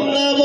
নাম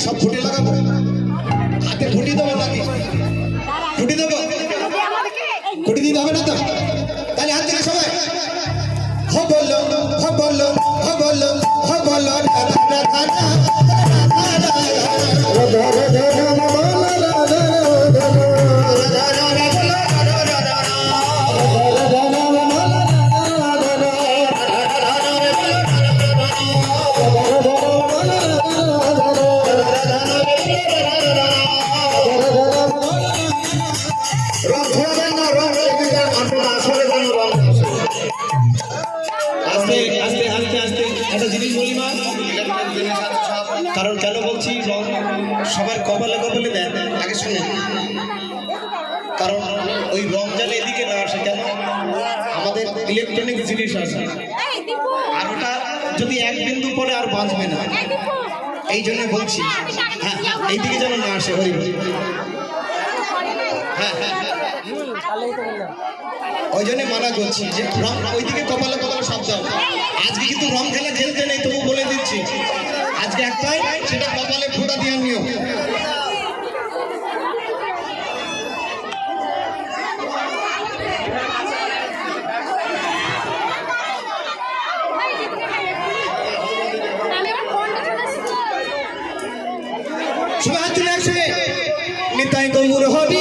সব ফুটে লাগাবো হাতে ফুটি দেবো নাকি ফুটি দেবো ফুটি দিতে হবে না তো তাহলে হাত দিলে সবাই হ বললো হ বললো হ বললো হ বললো কারণ কেন বলছি সবার কপালে কপালে দেন আগে শুনে কারণ ওই রমজান এদিকে না আসে কেন আমাদের ইলেকট্রনিক জিনিস আসে আর ওটা যদি এক বিন্দু পরে আর বাঁচবে না এই জন্য বলছি হ্যাঁ এইদিকে যেন না আসে হরি হ্যাঁ হ্যাঁ ওই জন্য মানা করছি যে ওইদিকে কপালে কপালে সব দাও আজকে কিন্তু রং খেলা খেলতে নেই তবু বলে দিচ্ছি আজকে একটাই সেটা কপালে ফোঁটা দেওয়ার নিয়ম সবাই হাত তুলে একসঙ্গে তবুর হবি